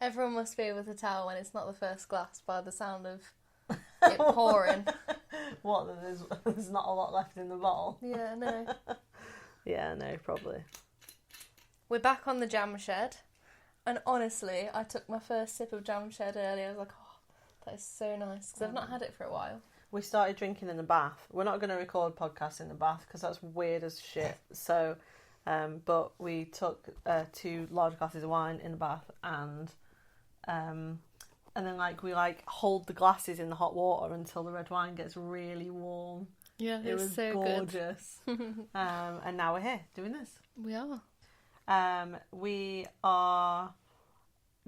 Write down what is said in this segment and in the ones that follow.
Everyone must be able to tell when it's not the first glass by the sound of it pouring. What, there's not a lot left in the bowl? Yeah, no. Yeah, no, probably. We're back on the jam shed. And honestly, I took my first sip of jam shed earlier. I was like, oh, that is so nice. Because I've not had it for a while. We started drinking in the bath. We're not going to record podcasts in the bath because that's weird as shit. So, but we took 2 large glasses of wine in the bath and then we hold the glasses in the hot water until the red wine gets really warm. Yeah, it was so gorgeous. And now we're here doing this. We are. We are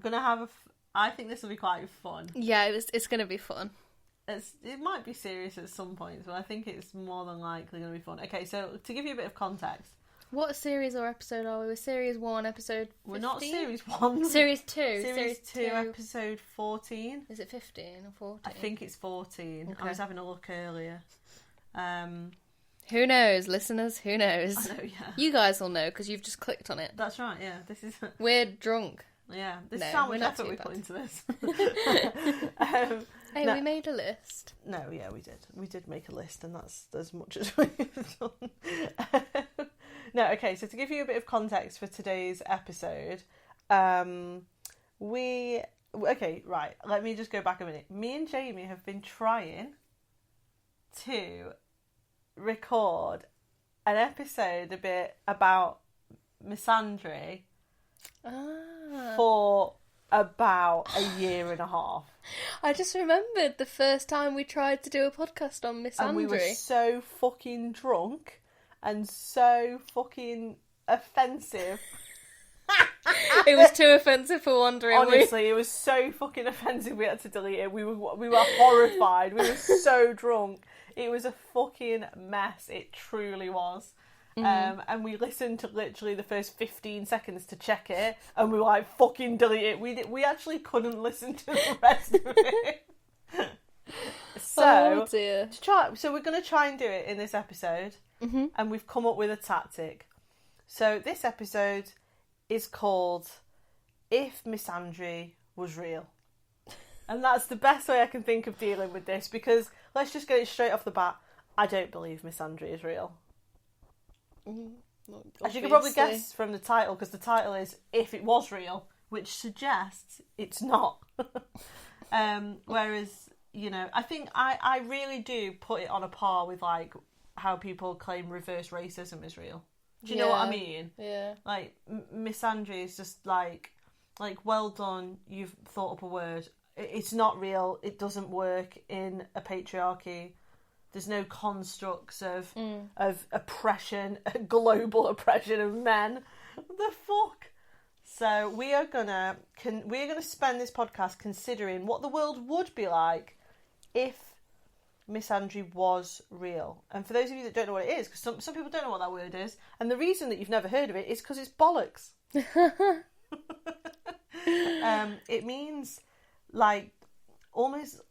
gonna have I think this will be quite fun. Yeah, it's gonna be fun. It might be serious at some points, but I think it's more than likely gonna be fun. Okay, so to give you a bit of context. What series or episode are we? We're series 1, episode 15? We're not series 1. Series 2. Series 2, episode 14. Is it 15 or 14? I think it's 14. Okay. I was having a look earlier. Who knows, listeners? Who knows? I know, yeah. You guys will know because you've just clicked on it. That's right, yeah. This is... We're drunk. Yeah, this is how much effort we put into this. We made a list. No, yeah, we did. We did make a list, and that's as much as we've done. No, okay, so to give you a bit of context for today's episode, okay, right, let me just go back a minute. Me and Jamie have been trying to record an episode a bit about misandry for about a year and a half. I just remembered the first time we tried to do a podcast on misandry. And we were so fucking drunk and so fucking offensive. It was too offensive for Wandering. Honestly, it was so fucking offensive we had to delete it. We were horrified. We were so drunk. It was a fucking mess. It truly was. And we listened to literally the first 15 seconds to check it, and we were like, fucking delete it. We actually couldn't listen to the rest of it. Oh dear. So we're going to try and do it in this episode, and we've come up with a tactic. So this episode is called If Misandry Was Real. And that's the best way I can think of dealing with this, because let's just get it straight off the bat. I don't believe misandry is real. As you can probably guess from the title, because the title is If It Was Real, which suggests it's not. Whereas, I think I really do put it on a par with like how people claim reverse racism is real. Do you know what I mean? Yeah. Like, misandry is just like, well done, you've thought up a word. It's not real. It doesn't work in a patriarchy. There's no constructs of oppression, global oppression of men. What the fuck? So we're gonna spend this podcast considering what the world would be like if misandry was real. And for those of you that don't know what it is, because some people don't know what that word is, and the reason that you've never heard of it is because it's bollocks. It means like almost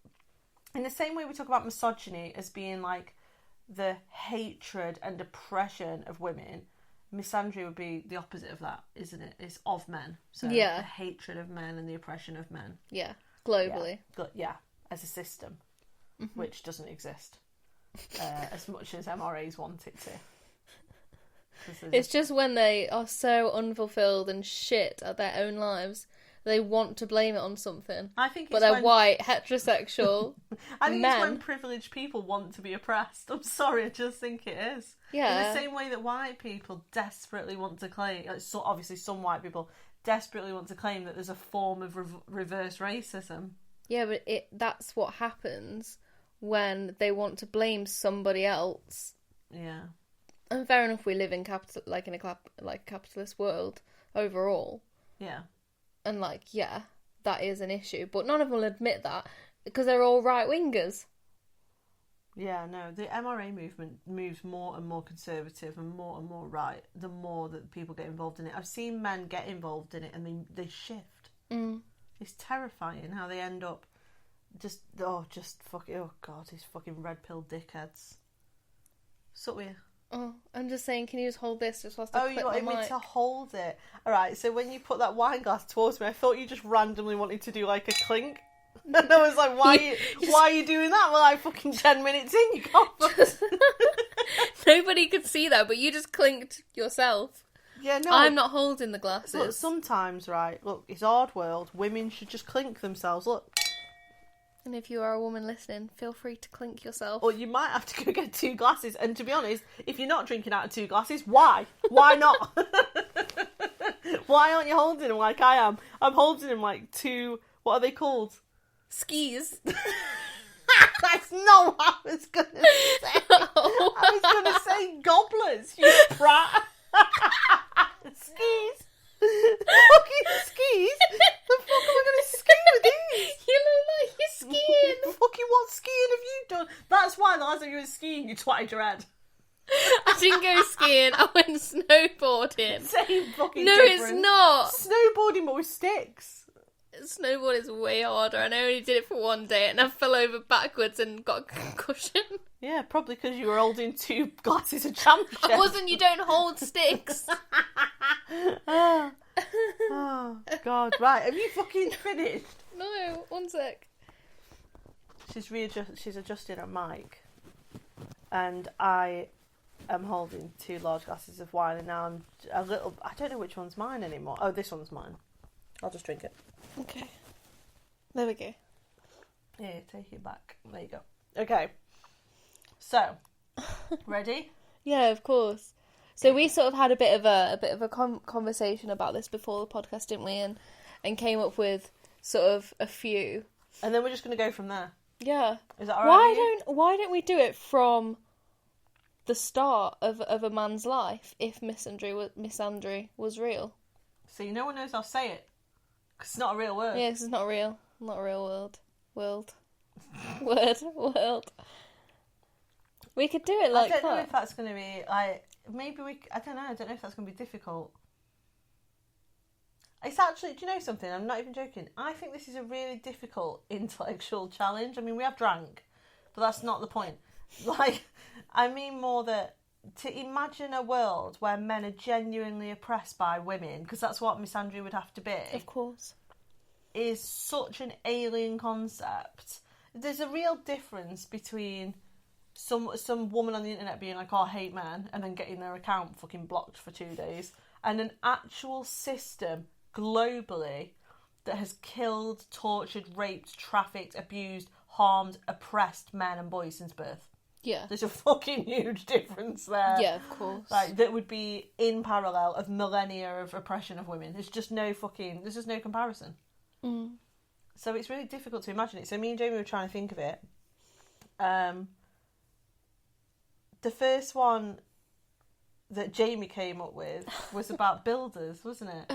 in the same way we talk about misogyny as being like the hatred and oppression of women, misandry would be the opposite of that, isn't it? It's of men. So the hatred of men and the oppression of men. Yeah, globally. Yeah, as a system, which doesn't exist as much as MRAs want it to. It's just when they are so unfulfilled and shit at their own lives, they want to blame it on something. I think, but they're white, heterosexual. I think men. It's when privileged people want to be oppressed. I'm sorry, I just think it is. Yeah. In the same way that white people desperately want to claim, so obviously some white people desperately want to claim that there's a form of reverse racism. Yeah, but that's what happens when they want to blame somebody else. Yeah. And fair enough, we live in a capitalist world overall. Yeah. And that is an issue. But none of them will admit that because they're all right-wingers. Yeah, no, the MRA movement moves more and more conservative and more right the more that people get involved in it. I've seen men get involved in it and they shift. It's terrifying how they end up these fucking red pill dickheads. So weird. Oh, I'm just saying, can you just hold this just whilst I clip you my wanted me mic? to hold it. Alright, so when you put that wine glass towards me, I thought you just randomly wanted to do like a clink. And I was like, why are you doing that? Well, like fucking 10 minutes in, you can't. Nobody could see that, but you just clinked yourself. Yeah, no. I'm not holding the glasses. Look, sometimes, right, look, it's hard world. Women should just clink themselves, look. And if you are a woman listening, feel free to clink yourself. Or you might have to go get 2 glasses. And to be honest, if you're not drinking out of 2 glasses, why? Why not? Why aren't you holding them like I am? I'm holding them like 2, what are they called? Skis. That's not what I was going to say. Oh. I was going to say goblets, you prat. Skis. Fucking skis? The fuck am I going to ski with these? You look like you're skiing. Fucking what skiing have you done? That's why the last time you were skiing, you twatted your head. I didn't go skiing, I went snowboarding. Same fucking No, difference. it's not. Snowboarding but with sticks. Snowboard is way harder, and I only did it for one day, and I fell over backwards and got a concussion. Yeah, probably because you were holding 2 glasses of championship. I wasn't, you don't hold sticks. Oh, God. Right, have you fucking finished? No, one sec. She's adjusting her mic. And I am holding 2 large glasses of wine, and now I'm a little... I don't know which one's mine anymore. Oh, this one's mine. I'll just drink it. Okay. There we go. Yeah, take it back. There you go. Okay. So, ready? Yeah, of course. So we sort of had a bit of a conversation about this before the podcast, didn't we? And came up with sort of a few. And then we're just going to go from there. Yeah. Is that alright? Why don't we do it from the start of a man's life if misandry was real? See, no one knows how to say it. Because it's not a real word. Yeah, 'cause it's not real. Not a real world. We could do it like that. I don't know if that's going to be, like, maybe I don't know if that's going to be difficult. It's actually, do you know something? I'm not even joking. I think this is a really difficult intellectual challenge. I mean, we have drank, but that's not the point. Like, I mean more that to imagine a world where men are genuinely oppressed by women, because that's what misandry would have to be. Of course. Is such an alien concept. There's a real difference between some woman on the internet being like, oh, I hate men, and then getting their account fucking blocked for 2 days, and an actual system globally that has killed, tortured, raped, trafficked, abused, harmed, oppressed men and boys since birth. Yeah. There's a fucking huge difference there. Yeah, of course. Like, that would be in parallel of millennia of oppression of women. There's just no comparison. Mm. So it's really difficult to imagine it. So me and Jamie were trying to think of it. The first one that Jamie came up with was about builders, wasn't it?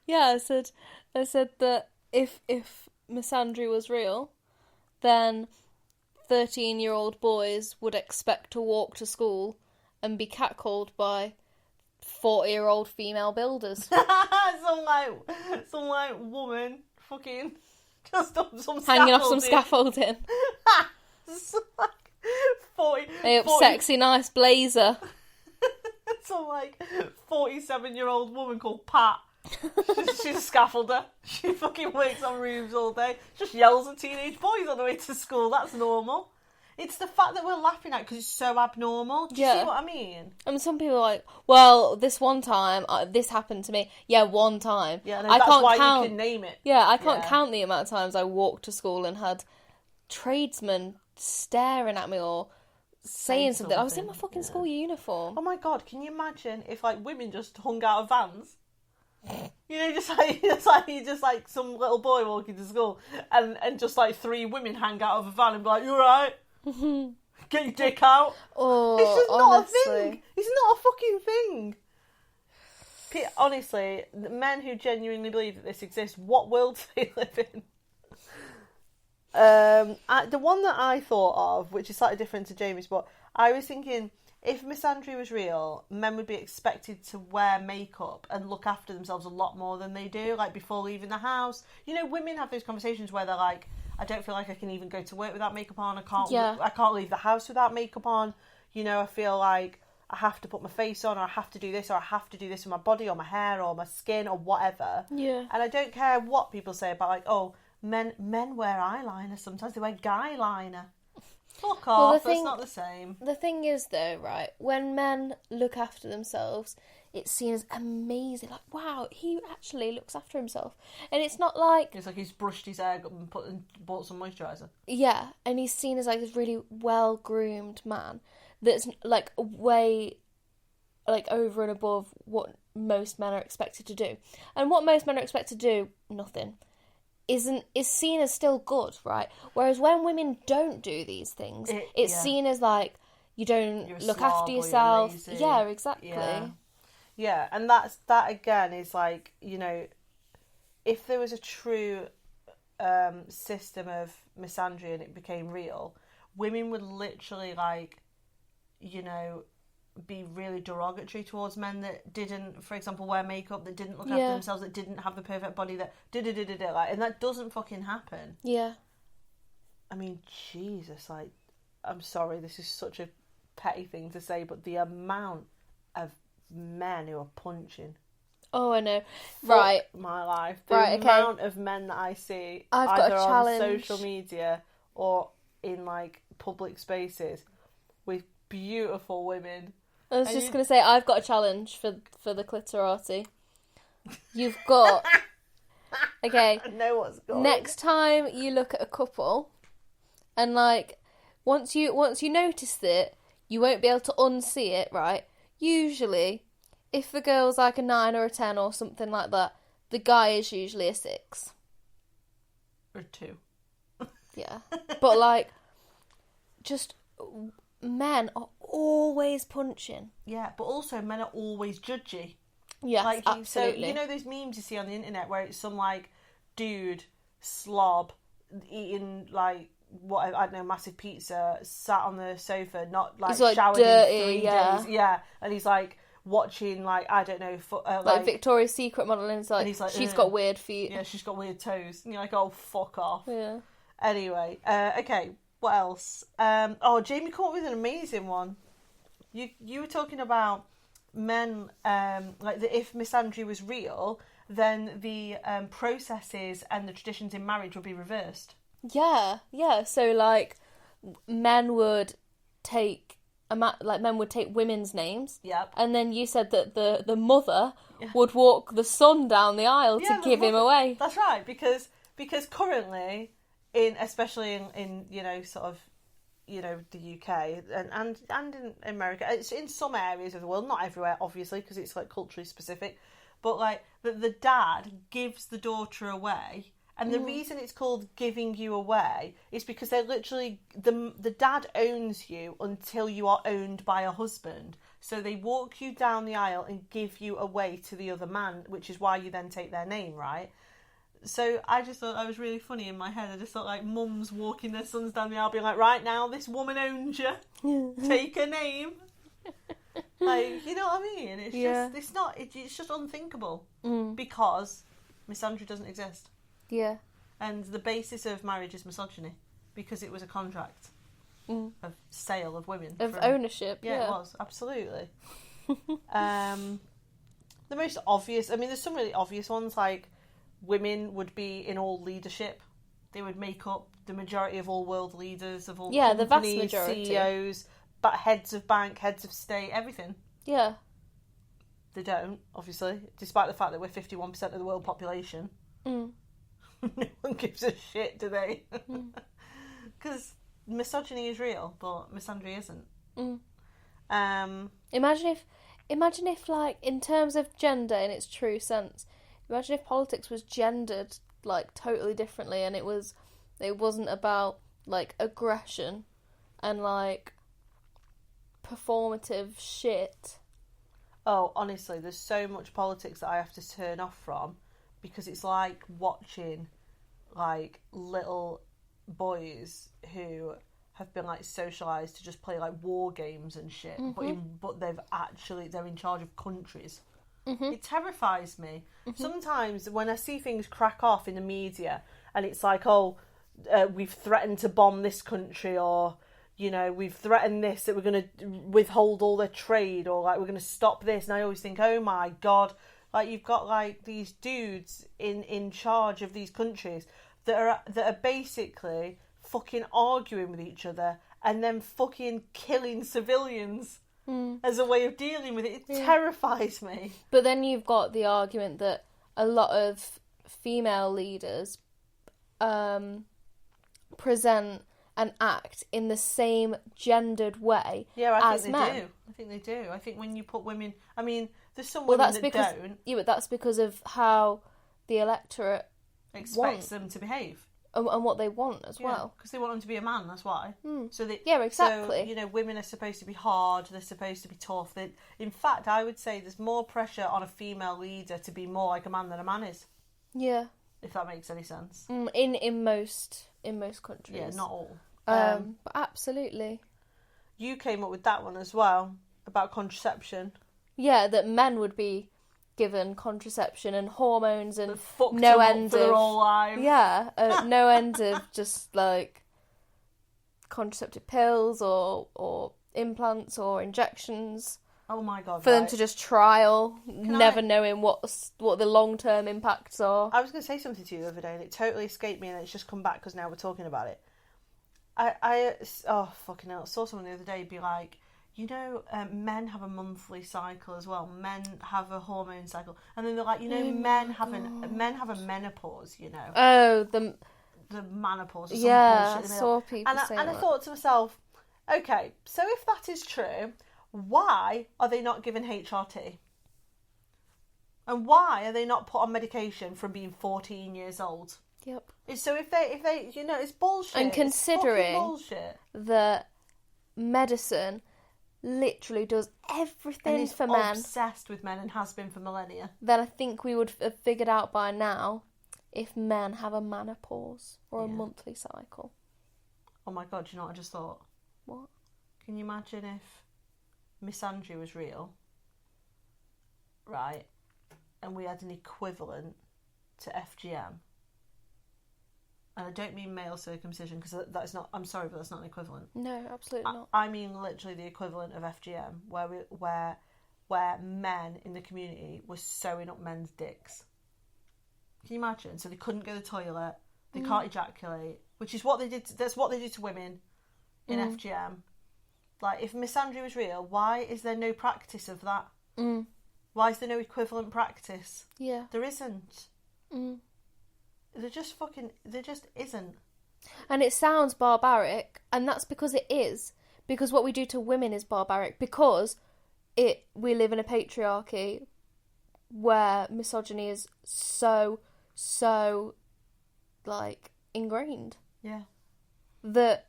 Yeah, I said that if misandry was real, then 13-year-old boys would expect to walk to school and be catcalled by 40-year-old female builders. some woman fucking just on some hanging off some scaffolding. Some, like, 40, Hey, 40 sexy, nice blazer. Some 47-year-old woman called Pat. She's a scaffolder. She fucking works on roofs all day. Just yells at teenage boys on the way to school. That's normal. It's the fact that we're laughing at it because it's so abnormal. Do you see what I mean? And some people are like, well, this one time, this happened to me. Yeah, one time. Yeah, no, I that's can't why count. you can name it. Yeah, I can't count the amount of times I walked to school and had tradesmen staring at me or saying something. I was in my fucking school uniform. Oh my God, can you imagine if women just hung out of vans? You know, just like some little boy walking to school and just 3 women hang out of a van and be like, you alright? Get your dick out. Oh, it's just honestly. not a thing. It's not a fucking thing. Honestly, the men who genuinely believe that this exists, what world do they live in? The one that I thought of, which is slightly different to Jamie's, but I was thinking, if misandry was real, men would be expected to wear makeup and look after themselves a lot more than they do, before leaving the house. You know, women have those conversations where they're like, I don't feel like I can even go to work without makeup on. I can't leave the house without makeup on. You know, I feel like I have to put my face on, or I have to do this, or I have to do this with my body, or my hair, or my skin, or whatever. Yeah. And I don't care what people say about, like, oh, men wear eyeliner sometimes, they wear guy liner. Fuck off, that's not the same. The thing is, though, right, when men look after themselves, it's seen as amazing. Like, wow, he actually looks after himself. And it's not like... It's like he's brushed his hair up and bought some moisturiser. Yeah, and he's seen as, like, this really well-groomed man that's, like, way, like, over and above what most men are expected to do. And what most men are expected to do, nothing, is seen as still good, right? Whereas when women don't do these things, it's seen as, like, you don't look after yourself. Yeah, exactly. Yeah, and that again is like, you know, if there was a true system of misandry and it became real, women would literally, like, you know, be really derogatory towards men that didn't, for example, wear makeup, that didn't look after themselves, that didn't have the perfect body, that like, and that doesn't fucking happen. Yeah. I mean, Jesus, like, I'm sorry, this is such a petty thing to say, but the amount of men who are punching. Oh, I know. Right. My life. The amount of men that I see either on social media or in, like, public spaces with beautiful women. I was just going to say, I've got a challenge for the clitorati. You've got... Okay. I know what's going on. Next time you look at a couple, and, like, once you notice it, you won't be able to unsee it, right? Usually, if the girl's like a 9 or a 10 or something like that, the guy is usually a 6. Or 2. Yeah. But, like, just men are always punching. Yeah, but also men are always judgy. Yes, like, absolutely. So, you know those memes you see on the internet where it's some, like, dude, slob, eating, like, what, I don't know, massive pizza, sat on the sofa, not, like, like, showered dirty, in 3 days. Yeah, and he's, like, watching, like, I don't know, like Victoria's Secret modelling, it's like, and he's like, she's got weird feet. Yeah, she's got weird toes. And you're like, oh, fuck off. Yeah. Anyway, okay, what else? Jaimi came up with an amazing one. You were talking about men, like, if misandry was real, then the processes and the traditions in marriage would be reversed. Yeah. So, like, men would take women's names. Yep. And then you said that the mother would walk the son down the aisle to give him away. That's right, because currently, especially in you know, sort of, you know, the UK and in America, it's in some areas of the world, not everywhere, obviously, because it's, like, culturally specific, but, like, the dad gives the daughter away. And the reason it's called giving you away is because they're literally... The dad owns you until you are owned by a husband. So they walk you down the aisle and give you away to the other man, which is why you then take their name, right? So I just thought that was really funny in my head. I just thought, like, mums walking their sons down the aisle being like, right now, this woman owns you. Take her name. Like, you know what I mean? It's just unthinkable. Because misandry doesn't exist. Yeah. And the basis of marriage is misogyny, because it was a contract of sale of women. Of ownership, yeah. It was, absolutely. The most obvious, I mean, there's some really obvious ones, like women would be in all leadership. They would make up the majority of all world leaders, of all companies, the vast majority. CEOs, but heads of bank, heads of state, everything. Yeah. They don't, obviously, despite the fact that we're 51% of the world population. No one gives a shit, do they? Because misogyny is real, but misandry isn't. Imagine if, like, in terms of gender in its true sense, imagine if politics was gendered, like, totally differently, and it wasn't about, like, aggression and, like, performative shit. Oh, honestly, there's so much politics that I have to turn off from, because it's like watching, like, little boys who have been, like, socialised to just play, like, war games and shit, but they're in charge of countries. It terrifies me. Sometimes when I see things crack off in the media and it's like, we've threatened to bomb this country, or, you know, we've threatened this, that we're going to withhold all their trade, or like we're going to stop this. And I always think, oh my God, like you've got like these dudes in charge of these countries that are basically fucking arguing with each other and then fucking killing civilians as a way of dealing with it. It terrifies me. But then you've got the argument that a lot of female leaders present and act in the same gendered way as men. I think they do. I think when you put women... I mean, there's some women that don't. Yeah, but that's because of how the electorate expects them to behave. And what they want as well. Because they want them to be a man, that's why. So exactly. So, you know, women are supposed to be hard, they're supposed to be tough. In fact, I would say there's more pressure on a female leader to be more like a man than a man is. Yeah. If that makes any sense. In most countries. Yeah, not all. But absolutely. You came up with that one as well, about contraception. Yeah, that men would be given contraception and hormones and no end for their whole lives. Yeah, no end of just like contraceptive pills or implants or injections. Oh my God! For them to just trial, knowing what the long-term impacts are. I was going to say something to you the other day, and it totally escaped me, and it's just come back because now we're talking about it. I fucking hell! I saw someone the other day be like, you know, men have a monthly cycle as well. Men have a hormone cycle, and then they're like, you know, men have a menopause. You know. Oh, the menopause. Or yeah, some I saw people say that. And I thought to myself, okay, so if that is true, why are they not given HRT? And why are they not put on medication from being 14 years old? Yep. So if they, you know, it's bullshit. And considering bullshit. that medicine literally does everything for men, obsessed with men and has been for millennia, then I think we would have figured out by now if men have a menopause or a monthly cycle. Oh my God, do you know what I just thought? What? Can you imagine if misandry was real, right, and we had an equivalent to FGM? And I don't mean male circumcision, because that's not... I'm sorry, but that's not an equivalent. No, absolutely not. I mean literally the equivalent of FGM, where men in the community were sewing up men's dicks. Can you imagine? So they couldn't go to the toilet, they can't ejaculate, which is what they did. That's what they do to women in FGM. Like, if misandry was real, why is there no practice of that? Why is there no equivalent practice? Yeah. There isn't. There just isn't. And it sounds barbaric, and that's because it is. Because what we do to women is barbaric. Because we live in a patriarchy where misogyny is so, like, ingrained. Yeah. That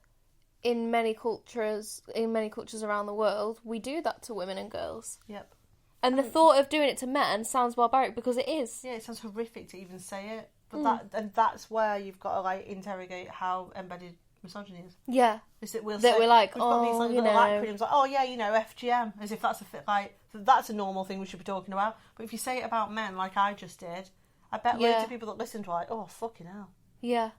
in many cultures around the world, we do that to women and girls. Yep. And the thought of doing it to men sounds barbaric because it is. Yeah, it sounds horrific to even say it. But that's where you've got to like interrogate how embedded misogyny is. Yeah. Is that we're like, we've got these like, little acronyms like, oh yeah, you know, FGM, as if that's that's a normal thing we should be talking about. But if you say it about men like I just did, I bet loads of people that listen to it are like, oh fucking hell. Yeah.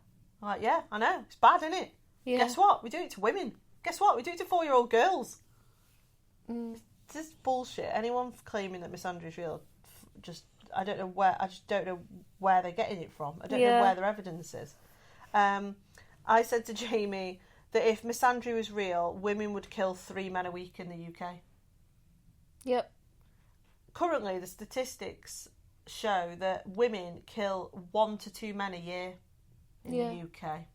I'm like, yeah, I know, it's bad, isn't it? Yeah. Guess what? We do it to women. Guess what? We do it to 4-year-old girls. It's just bullshit. Anyone claiming that misandry is real, I just don't know where they're getting it from. I don't know where their evidence is. I said to Jamie that if misandry was real, women would kill 3 men a week in the UK. Yep. Currently, the statistics show that women kill 1 to 2 men a year in the UK,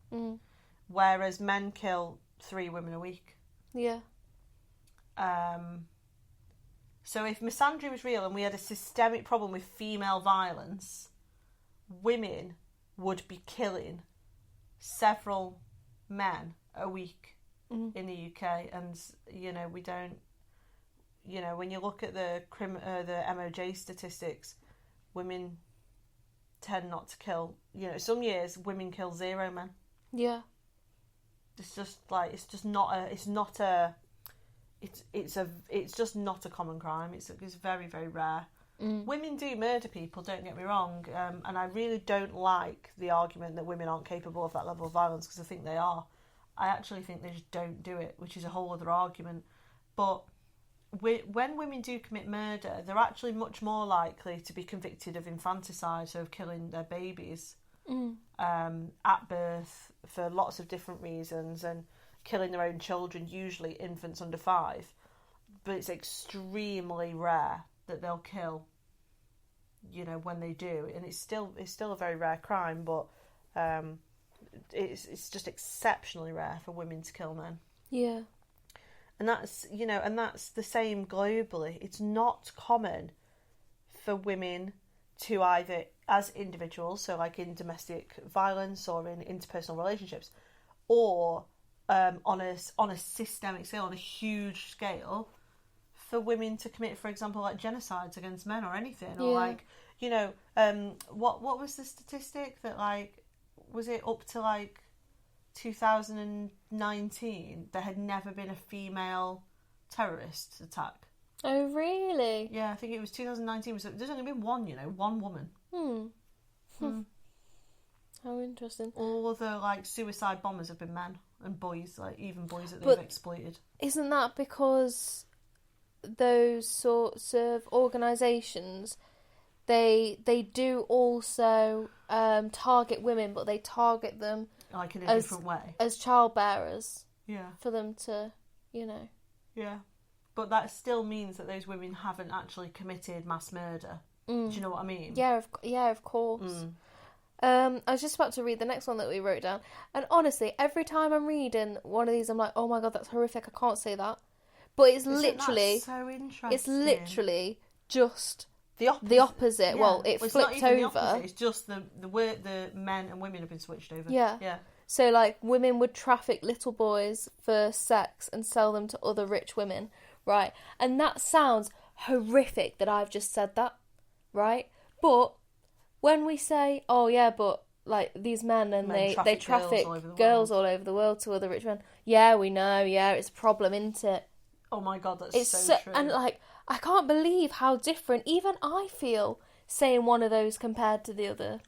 whereas men kill 3 women a week. Yeah. So if misandry was real and we had a systemic problem with female violence, women would be killing several men a week in the UK. And, you know, we don't... You know, when you look at the MOJ statistics, women tend not to kill... You know, some years women kill 0 men. Yeah. It's just like... It's just not a... It's not a... It's just not a common crime. It's very, very rare. Women do murder people, don't get me wrong, and I really don't like the argument that women aren't capable of that level of violence, because I think they are. I actually think they just don't do it, which is a whole other argument. But when women do commit murder, they're actually much more likely to be convicted of infanticide, so of killing their babies at birth for lots of different reasons, and killing their own children, usually infants under 5. But it's extremely rare that they'll kill, when they do, and it's still a very rare crime, but it's just exceptionally rare for women to kill men. Yeah. And that's the same globally. It's not common for women to either, as individuals, so like in domestic violence or in interpersonal relationships, or on a systemic scale, on a huge scale, for women to commit, for example, like genocides against men or anything, or like, what was the statistic that, like, was it up to like 2019 there had never been a female terrorist attack? Oh, really? Yeah, I think it was 2019. There's only been one, one woman. How interesting. All of the like suicide bombers have been men and boys, like even boys that they've exploited. Isn't that because those sorts of organisations, they do also target women, but they target them like in a different way as childbearers. Yeah. For them to, Yeah. But that still means that those women haven't actually committed mass murder. Do you know what I mean? Yeah, of course. I was just about to read the next one that we wrote down, and honestly, every time I'm reading one of these, I'm like, oh my god, that's horrific. I can't say that. But it's literally so interesting. It's literally just the opposite. Yeah. Well, it flipped not even over. The opposite. It's just the men and women have been switched over. Yeah. Yeah. So like women would traffic little boys for sex and sell them to other rich women, right? And that sounds horrific that I've just said that, right? But when we say, oh yeah, but like these men and they traffic girls all over the world to other rich men. Yeah, we know. Yeah, it's a problem, isn't it? Oh my god, that's so true. And like, I can't believe how different even I feel saying one of those compared to the other.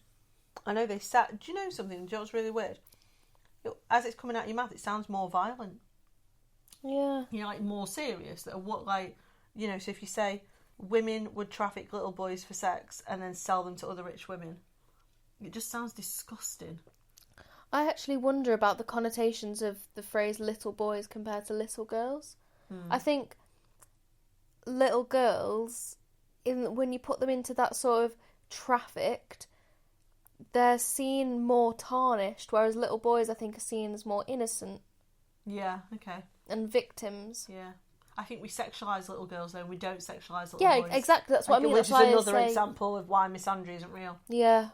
I know they sat. Do you know something? Do you know what's really weird? As it's coming out of your mouth, it sounds more violent. Yeah. Like more serious. That what, like, so if you say women would traffic little boys for sex and then sell them to other rich women, it just sounds disgusting. I actually wonder about the connotations of the phrase little boys compared to little girls. I think little girls, when you put them into that sort of trafficked, they're seen more tarnished, whereas little boys, I think, are seen as more innocent. Yeah, okay. And victims. Yeah. I think we sexualise little girls, though, and we don't sexualise little boys. Yeah, exactly, that's what I mean. Which is another example of why misandry isn't real. Yeah.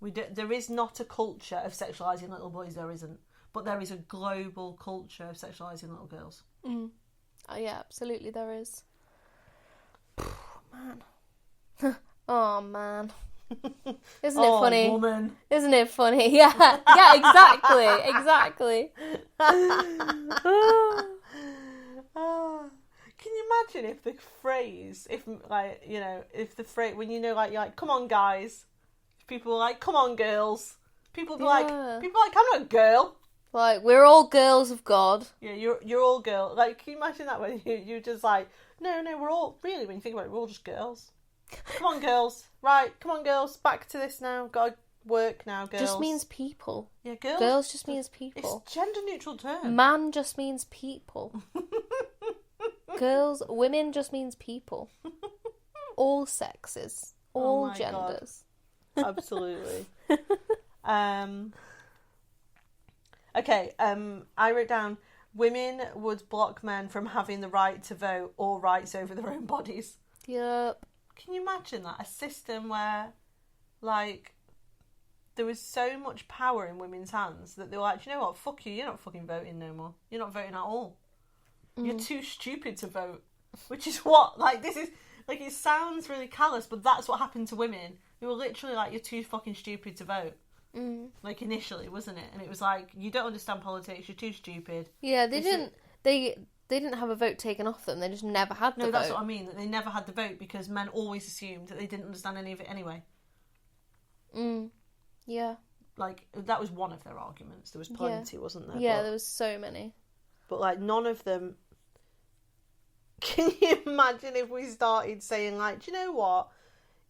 There is not a culture of sexualising little boys, there isn't. But there is a global culture of sexualising little girls. Oh, yeah, absolutely there is. Man. Oh, man. Isn't it funny? Woman. Isn't it funny? Yeah, yeah, exactly. Can you imagine if the phrase, if the phrase, when you're like, come on guys, people are like, come on girls, people be like, I'm not a girl. Like, we're all girls of God. Yeah, you're all girls. Like, can you imagine that when you're just like, no, we're all, really, when you think about it, we're all just girls. Come on, girls. Right, come on, girls. Back to this now. Gotta work now, girls. Just means people. Yeah, girls. Girls just means people. It's gender-neutral term. Man just means people. Women just means people. All sexes. All genders. God. Absolutely. Okay, I wrote down, women would block men from having the right to vote or rights over their own bodies. Yep. Can you imagine that? A system where, like, there was so much power in women's hands that they were like, you know what, fuck you, you're not fucking voting no more. You're not voting at all. You're too stupid to vote. Which is what, like, this is, like, it sounds really callous, but that's what happened to women. They were literally like, you're too fucking stupid to vote. Like, initially, wasn't it? And it was like, you don't understand politics, you're too stupid. Yeah, they didn't have a vote taken off them, they just never had the vote. No, that's what I mean, that they never had the vote because men always assumed that they didn't understand any of it anyway. Yeah. like, that was one of their arguments. There was plenty, wasn't there? Yeah, there was so many. But, like, none of them... Can you imagine if we started saying, like, do you know what?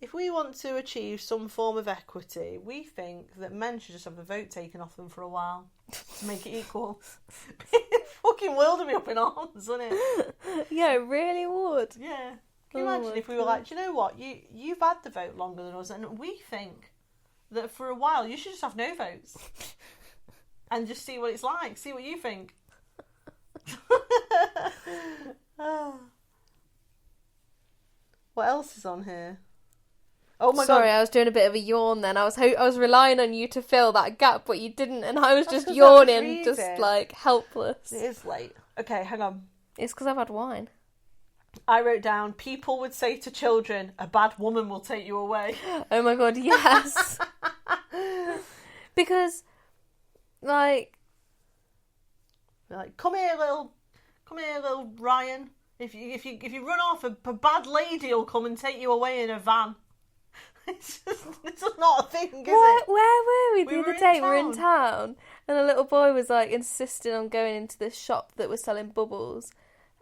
If we want to achieve some form of equity, we think that men should just have the vote taken off them for a while to make it equal. The fucking world would be up in arms, wouldn't it? Yeah, it really would. Yeah. Can you imagine if we were like, do you know what? You've had the vote longer than us, and we think that for a while you should just have no votes and just see what it's like. See what you think. What else is on here? Oh my Sorry, God. I was doing a bit of a yawn then. I was relying on you to fill that gap, but you didn't, and I was just yawning, just like helpless. It is late. Okay, hang on. It's because I've had wine. I wrote down, people would say to children, a bad woman will take you away. Oh my God, yes. Because, like, come here, little Ryan. If you run off, a bad lady will come and take you away in a van. It's not a thing, is it? Where were we the We other were day? in We were in town. town, and a little boy was like insisting on going into this shop that was selling bubbles,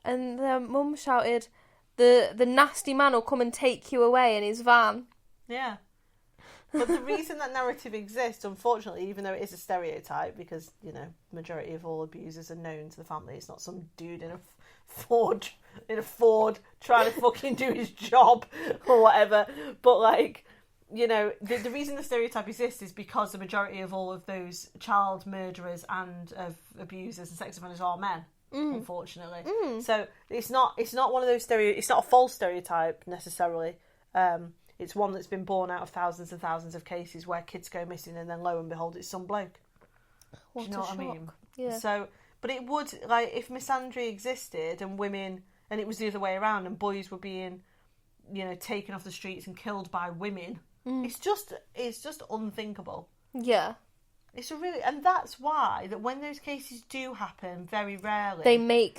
and their mum shouted, "The nasty man will come and take you away in his van." Yeah. But the reason that narrative exists, unfortunately, even though it is a stereotype, because, you know, majority of all abusers are known to the family. It's not some dude in a Ford trying to fucking do his job or whatever. But, like, you know, the reason the stereotype exists is because the majority of all of those child murderers and of abusers and sex offenders are men. Unfortunately, so it's not one of those it's not a false stereotype necessarily. It's one that's been born out of thousands and thousands of cases where kids go missing and then lo and behold it's some bloke. Do you know what I mean? Yeah. So, but it would, like, if misandry existed and women, and it was the other way around, and boys were being, you know, taken off the streets and killed by women. It's just unthinkable. Yeah. It's a really, and that's why that when those cases do happen, very rarely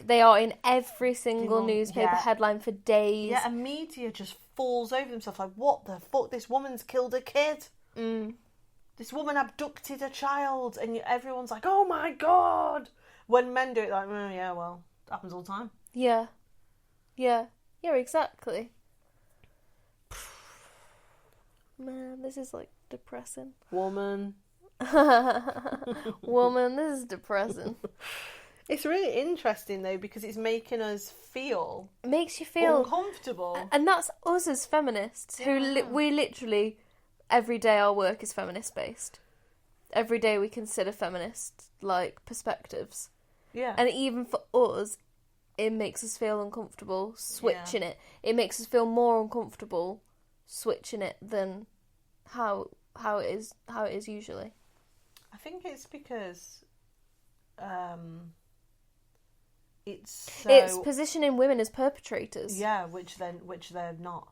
They are in every single newspaper yeah. headline for days. Yeah, and media just falls over themselves like, what the fuck? This woman's killed a kid. This woman abducted a child, and everyone's like, oh my God. When men do it, like, oh yeah, well, it happens all the time. Yeah. Yeah. Yeah, exactly. Man, this is like depressing. Woman, this is depressing. it's really interesting though because it's making us feel It makes you feel uncomfortable, and that's us as feminists who we literally every day our work is feminist based. Every day we consider feminist like perspectives. Yeah, And even for us, it makes us feel uncomfortable switching it. It makes us feel more uncomfortable switching it than how it is usually. I think it's because It's positioning women as perpetrators. yeah, which they're not.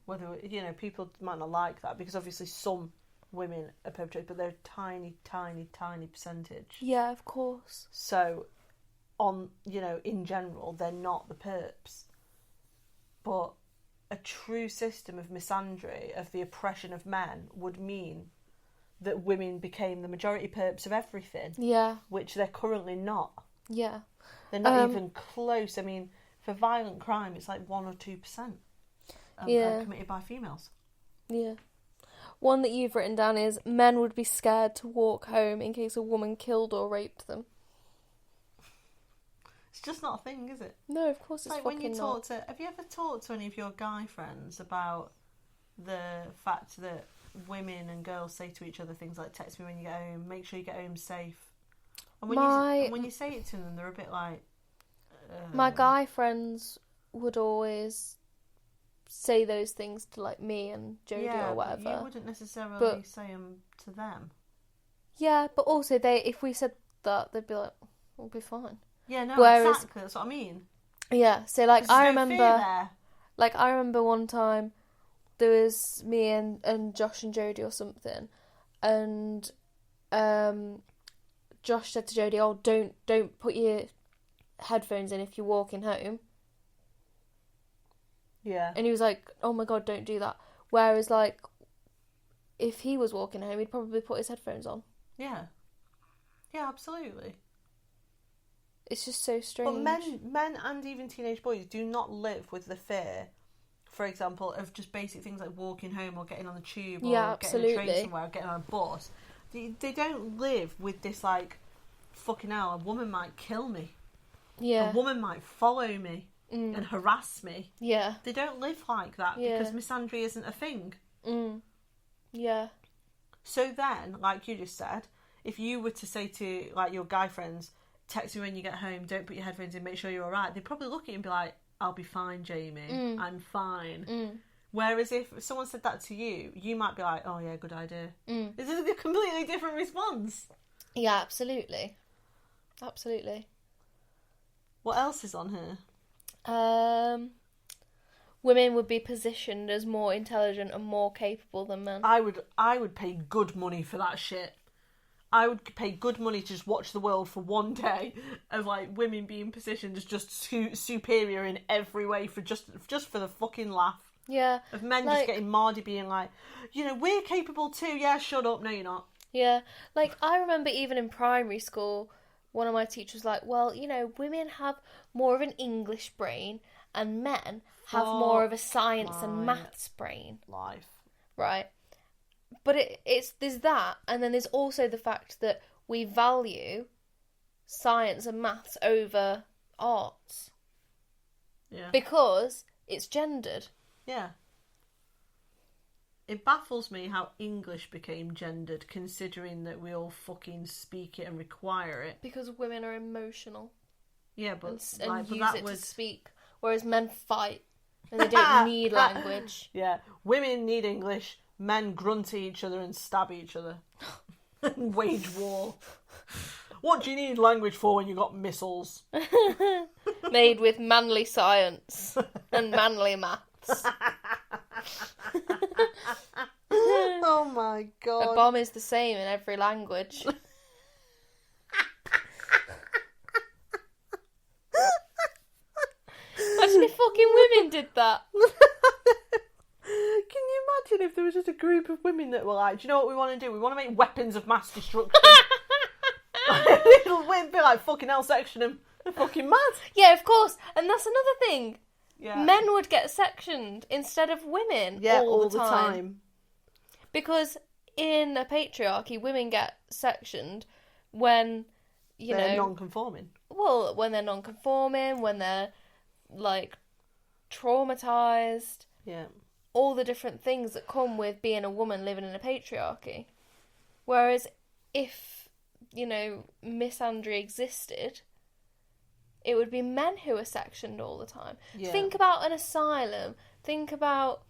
Whether, you know, people might not like that because obviously some women are perpetrators, but they're a tiny, tiny, tiny percentage. Yeah, of course. So, you know, in general, they're not the perps. But a true system of misandry, of the oppression of men, would mean that women became the majority perps of everything. Yeah. Which they're currently not. Yeah. They're not even close. I mean, for violent crime, it's like 1 or 2% committed by females. Yeah. One that you've written down is men would be scared to walk home in case a woman killed or raped them. It's just not a thing, is it? No, of course it's like fucking when you not. have you ever talked to any of your guy friends about the fact that women and girls say to each other things like, text me when you get home, make sure you get home safe. And when you say it to them, they're a bit like... My guy friends would always say those things to like me and Jodie or whatever. You wouldn't necessarily say them to them. Yeah, but also if we said that, they'd be like, we'll be fine. Yeah, no, Whereas, exactly. That's what I mean. Yeah, so like I remember, there. like I remember one time there was me and Josh and Jodie or something, and Josh said to Jodie, "Oh, don't put your headphones in if you're walking home." Yeah. And he was like, "Oh my God, don't do that." Whereas like if he was walking home, he'd probably put his headphones on. Yeah. Yeah, absolutely. It's just so strange. But men and even teenage boys do not live with the fear, for example, of just basic things like walking home or getting on the tube or getting a train somewhere or getting on a bus. They don't live with this, like, fucking hell, a woman might kill me. Yeah. A woman might follow me and harass me. Yeah. They don't live like that because misandry isn't a thing. Yeah. So then, like you just said, if you were to say to, like, your guy friends, text me when you get home, don't put your headphones in, make sure you're alright, they'd probably look at you and be like, I'll be fine, Jamie. I'm fine. Whereas if someone said that to you, you might be like, oh yeah, good idea. This is a completely different response. Yeah, absolutely. Absolutely. What else is on here? Women would be positioned as more intelligent and more capable than men. I would pay good money for that shit. I would pay good money to just watch the world for one day of, like, women being positioned as just superior in every way for just for the fucking laugh. Yeah. Of men just getting mardy being like, you know, we're capable too. Yeah, shut up. No, you're not. Yeah. Like, I remember even in primary school, one of my teachers was like, well, you know, women have more of an English brain and men have more of a science and maths brain. Life. Right. But there's that, and then there's also the fact that we value science and maths over arts. Yeah. Because it's gendered. Yeah. It baffles me how English became gendered, considering that we all fucking speak it and require it. Because women are emotional. Yeah, but and use it to speak, whereas men fight and they don't need language. Yeah, women need English. Men grunt at each other and stab each other and wage war. What do you need language for when you got missiles? Made with manly science and manly maths. Oh my god. A bomb is the same in every language. Imagine if fucking women did that. Can you imagine if there was just a group of women that were like, do you know what we want to do? We want to make weapons of mass destruction. It'll be like, fucking hell, section them. They're fucking mad. Yeah, of course. And that's another thing. Yeah. Men would get sectioned instead of women all the time. Because in a patriarchy, women get sectioned when, they're non-conforming. Well, when they're non-conforming, when they're, like, traumatised. Yeah. All the different things that come with being a woman living in a patriarchy. Whereas if, misandry existed, it would be men who are sectioned all the time. Yeah. Think about an asylum. Think about,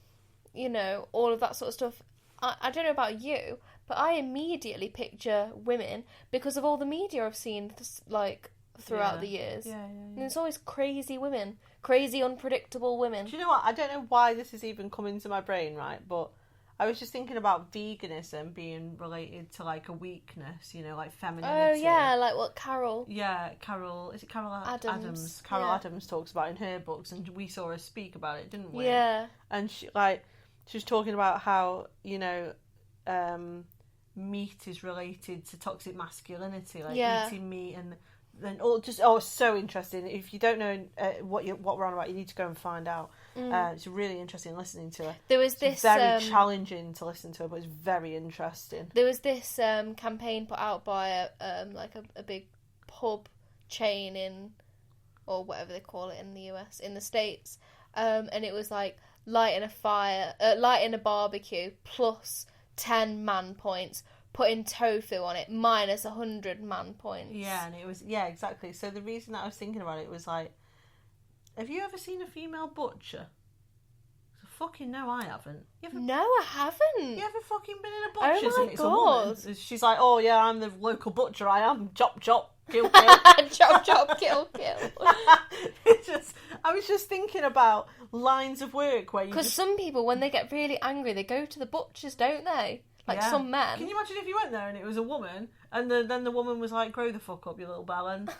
all of that sort of stuff. I don't know about you, but I immediately picture women because of all the media I've seen, like, throughout the years. Yeah. And it's always crazy women. Crazy, unpredictable women. Do you know what? I don't know why this is even coming to my brain, right? But I was just thinking about veganism being related to, like, a weakness, like femininity. Oh, yeah, like what Carol... Yeah, Carol... Is it Carol Adams? Carol Adams talks about in her books, and we saw her speak about it, didn't we? Yeah. And she was talking about how, meat is related to toxic masculinity, like eating meat and... Then so interesting. If you don't know what we're on about, you need to go and find out. It's really interesting listening to her. There was this very challenging to listen to her, but it's very interesting. There was this campaign put out by a big pub chain in, or whatever they call it in the US, in the States, and it was like lighting a barbecue plus 10 man points. Putting tofu on it, minus 100 man points. Yeah, and it was... Yeah, exactly. So the reason that I was thinking about it was like... Have you ever seen a female butcher? Fucking no, I haven't. No, I haven't. You ever fucking been in a butcher's and it's a woman? She's like, oh yeah, I'm the local butcher, I am. Chop, chop, kill, kill. Chop, chop, kill, kill. I was just thinking about lines of work where you... Because some people, when they get really angry, they go to the butchers, don't they? Like some men. Can you imagine if you went there and it was a woman, and then the woman was like, grow the fuck up, you little bellend.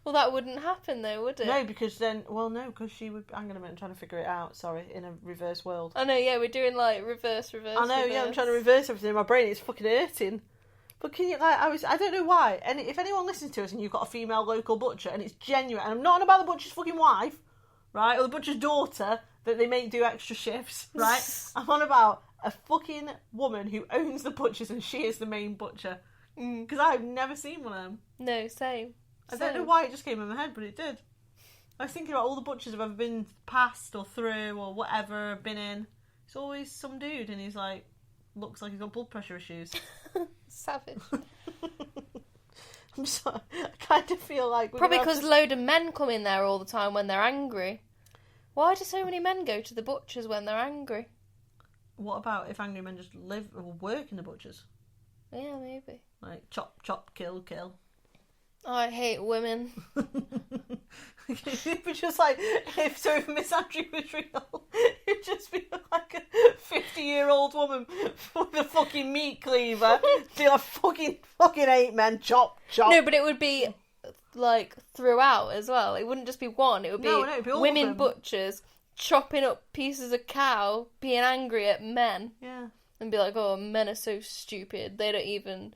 Well, that wouldn't happen though, would it? No, because then, because she would. Hang on a minute, I'm trying to figure it out. Sorry, in a reverse world. I know, yeah, we're doing like reverse. I know, yeah, I'm trying to reverse everything in my brain. It's fucking hurting. But can you, I don't know why. And if anyone listens to us and you've got a female local butcher and it's genuine, and I'm not on about the butcher's fucking wife, right, or the butcher's daughter that they make do extra shifts, right? I'm on about a fucking woman who owns the butchers and she is the main butcher. Because I've never seen one of them. No, same. I don't know why it just came in my head, but it did. I was thinking about all the butchers I've ever been past or through or whatever I've been in. It's always some dude and he's like, looks like he's got blood pressure issues. Savage. I'm sorry. I kind of feel like... Probably because load of men come in there all the time when they're angry. Why do so many men go to the butchers when they're angry? What about if angry men just live or work in the butchers? Yeah, maybe. Like, chop, chop, kill, kill. Oh, I hate women. It would just like, if misandry was real, it'd just be like a 50-year-old woman with a fucking meat cleaver. Be like, fucking 8 men, chop, chop. No, but it would be like throughout as well. It wouldn't just be one. It would be, it'd be all women of them. Butchers chopping up pieces of cow, being angry at men. Yeah. And be like, oh, men are so stupid. They don't even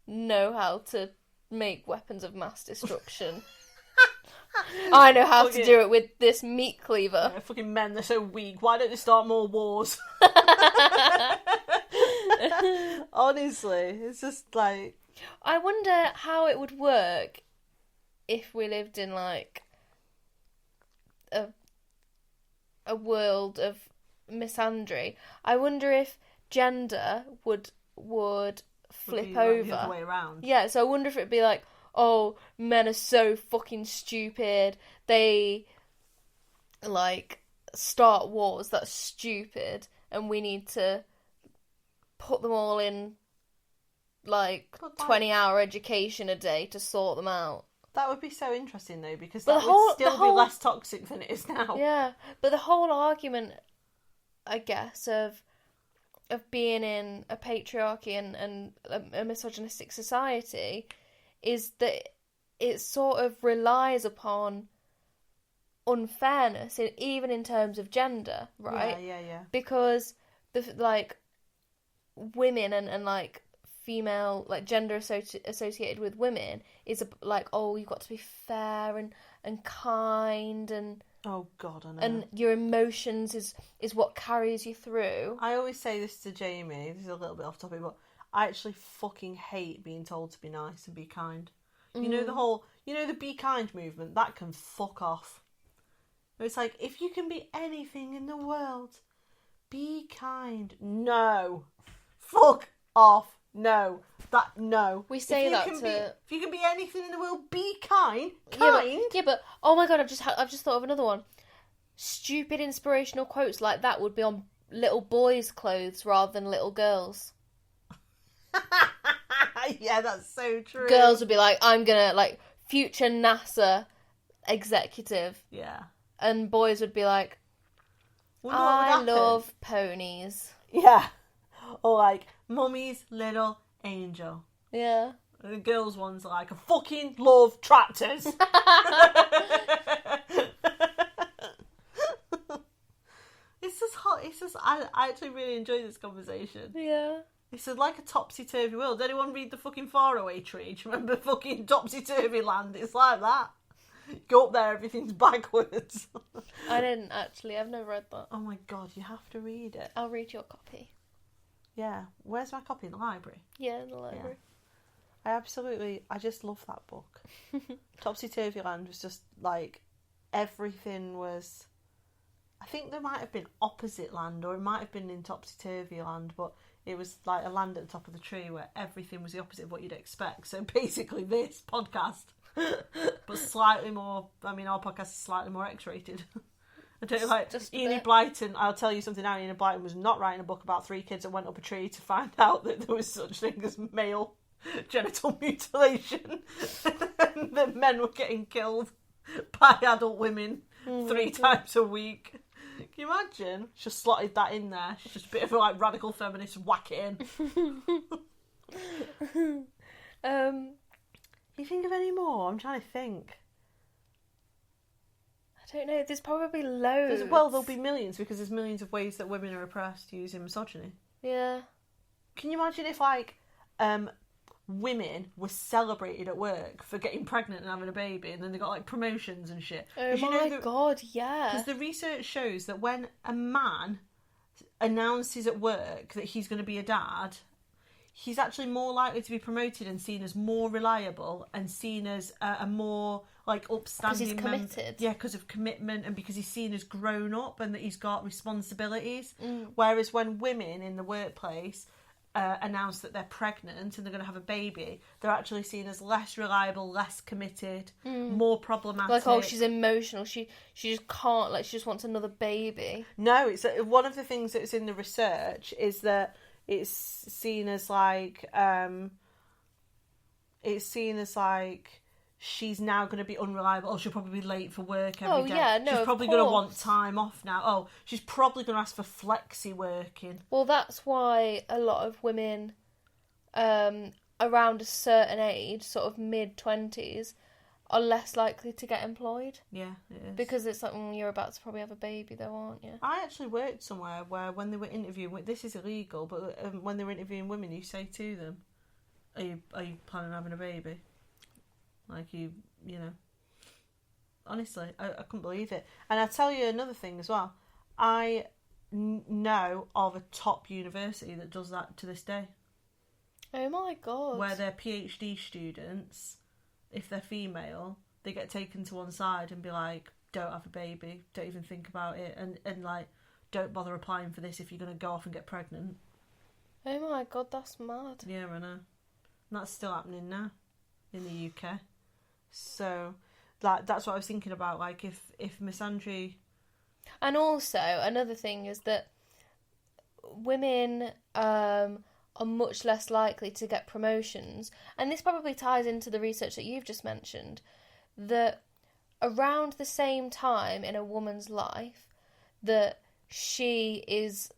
know how to make weapons of mass destruction. I know how to do it with this meat cleaver. Yeah, fucking men, they're so weak. Why don't they start more wars? Honestly, it's just like... I wonder how it would work if we lived in, like, a world of misandry. I wonder if gender would flip be, over. Like, the other way around. Yeah, so I wonder if it'd be like, oh, men are so fucking stupid. They, like, start wars. That's stupid. And we need to put them all in, like, 20-hour education a day to sort them out. That would be so interesting, though, because But that would still be less toxic than it is now. Yeah, but the whole argument, I guess, of being in a patriarchy and a misogynistic society is that it sort of relies upon unfairness, even in terms of gender, right? Yeah. Because women and like female, like gender associated with women is like, oh, you've got to be fair and kind and... Oh, God, I know. And your emotions is what carries you through. I always say this to Jamie, this is a little bit off topic, but I actually fucking hate being told to be nice and be kind. You know the be kind movement? That can fuck off. It's like, if you can be anything in the world, be kind. No. Fuck off. No. No. We say that if you can be anything in the world, be kind. Yeah, but oh my god, I've just thought of another one. Stupid inspirational quotes like that would be on little boys' clothes rather than little girls. Yeah, that's so true. Girls would be like, I'm gonna, like, future NASA executive. Yeah. And boys would be like, I love ponies. Yeah. Or like, Mummy's little angel. Yeah. The girls' ones are like, I fucking love tractors. It's just hot. It's just, I actually really enjoy this conversation. Yeah. It's like a topsy-turvy world. Did anyone read the fucking Faraway Tree? Do you remember fucking Topsy-Turvy Land? It's like that. Go up there, everything's backwards. I didn't actually. I've never read that. Oh my god, you have to read it. I'll read your copy. Yeah. Where's my copy? In the library? Yeah, in the library. Yeah. I just love that book. Topsy-Turvy Land was just like, everything was... I think there might have been opposite land, or it might have been in Topsy-Turvy Land, but it was like a land at the top of the tree where everything was the opposite of what you'd expect. So basically this podcast, but slightly more, I mean, our podcast is slightly more X-rated. I don't like Enid Blyton. I'll tell you something now. Enid Blyton was not writing a book about 3 kids that went up a tree to find out that there was such thing as male genital mutilation, and that men were getting killed by adult women 3 times a week. Can you imagine? She just slotted that in there. She's just a bit of a like radical feminist, whack it in. You think of any more? I'm trying to think. I don't know. There's probably loads. Well, there'll be millions because there's millions of ways that women are oppressed using misogyny. Yeah. Can you imagine if, like, women were celebrated at work for getting pregnant and having a baby, and then they got, like, promotions and shit? Oh my god, yeah. Because the research shows that when a man announces at work that he's going to be a dad, he's actually more likely to be promoted and seen as more reliable and seen as a more, like, upstanding because he's committed. Yeah, because of commitment and because he's seen as grown up and that he's got responsibilities. Whereas when women in the workplace announce that they're pregnant and they're going to have a baby, they're actually seen as less reliable, less committed, more problematic. Like, oh, she's emotional. She just can't, like, she just wants another baby. No, it's one of the things that's in the research is that it's seen as like she's now going to be unreliable. Oh, she'll probably be late for work every day. Yeah, no, she's probably going to want time off now. Oh, she's probably going to ask for flexi working. Well, that's why a lot of women around a certain age, sort of mid-20s, are less likely to get employed. Yeah, it is. Because it's like, you're about to probably have a baby though, aren't you? I actually worked somewhere where when they were interviewing, this is illegal, but when they were interviewing women, you say to them, are you planning on having a baby? Like, you know. Honestly, I couldn't believe it. And I'll tell you another thing as well. I know of a top university that does that to this day. Oh my god. Where their PhD students, if they're female, they get taken to one side and be like, don't have a baby, don't even think about it, and like, don't bother applying for this if you're going to go off and get pregnant. Oh my god, that's mad. Yeah, I know. And that's still happening now in the UK. So that's what I was thinking about, like, if misandry... And also, another thing is that women are much less likely to get promotions, and this probably ties into the research that you've just mentioned, that around the same time in a woman's life that she is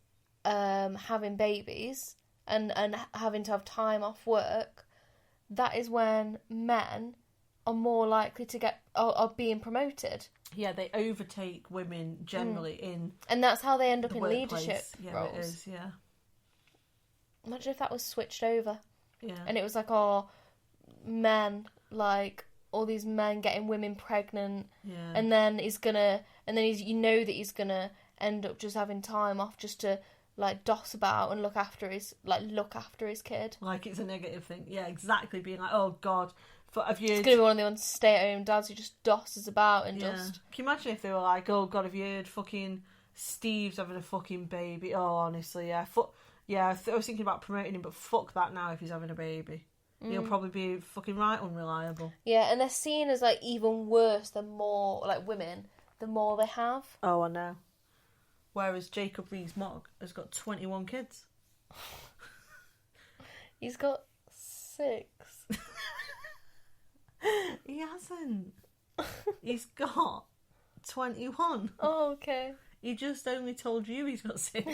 having babies and having to have time off work, that is when men are more likely to get are being promoted. Yeah, they overtake women generally in, and that's how they end up the in workplace. leadership roles. Yeah, it is. Yeah. Imagine if that was switched over. Yeah. And it was like, oh, men, like all these men getting women pregnant. Yeah. And then he's gonna end up just having time off just to like doss about and look after his kid. Like it's a negative thing. Yeah, exactly. Being like, oh god, have you? It's gonna be one of the ones stay-at-home dads who just dosses about and just. Can you imagine if they were like, oh god, have you heard fucking Steve's having a fucking baby? Oh, honestly, yeah. I was thinking about promoting him, but fuck that now if he's having a baby. He'll probably be fucking right unreliable. Yeah, and they're seen as like even worse the more like women, the more they have. Oh, I know. Whereas Jacob Rees-Mogg has got 21 kids. He's got 6. He hasn't. He's got 21. Oh, okay. He just only told you he's got 6.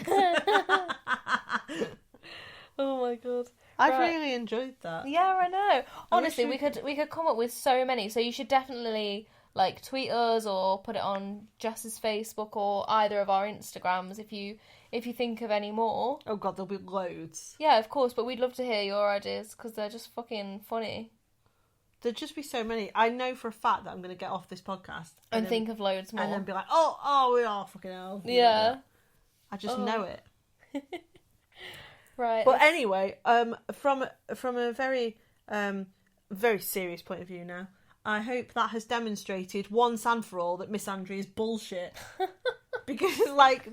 Oh my god. I've really enjoyed that. Yeah, I know. Honestly, we could come up with so many. So you should definitely like tweet us or put it on Jess's Facebook or either of our Instagrams if you think of any more. Oh god, there'll be loads. Yeah, of course, but we'd love to hear your ideas because they're just fucking funny. There'd just be so many. I know for a fact that I'm going to get off this podcast and think of loads more. And then be like, oh, we are fucking hell. Yeah. I just know it. Right. But anyway, from a very, very serious point of view now, I hope that has demonstrated once and for all that misandry is bullshit. Because, like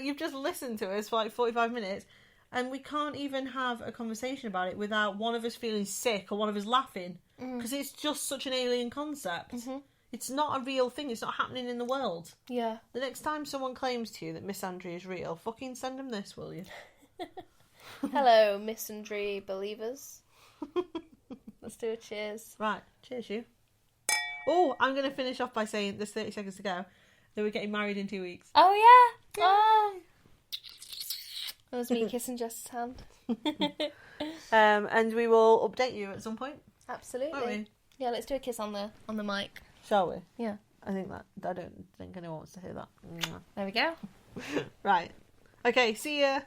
you've just listened to us for like 45 minutes and we can't even have a conversation about it without one of us feeling sick or one of us laughing. Because it's just such an alien concept. Mm-hmm. It's not a real thing. It's not happening in the world. Yeah. The next time someone claims to you that misandry is real, fucking send them this, will you? Hello, misandry believers. Let's do a cheers. Right. Cheers, you. Oh, I'm going to finish off by saying there's 30 seconds to go. That we're getting married in 2 weeks. Oh, yeah. Oh. That was me kissing Jess's hand. And we will update you at some point. Absolutely. Won't we? Yeah, let's do a kiss on the mic. Shall we? Yeah. I don't think anyone wants to hear that. There we go. Right. Okay, see ya.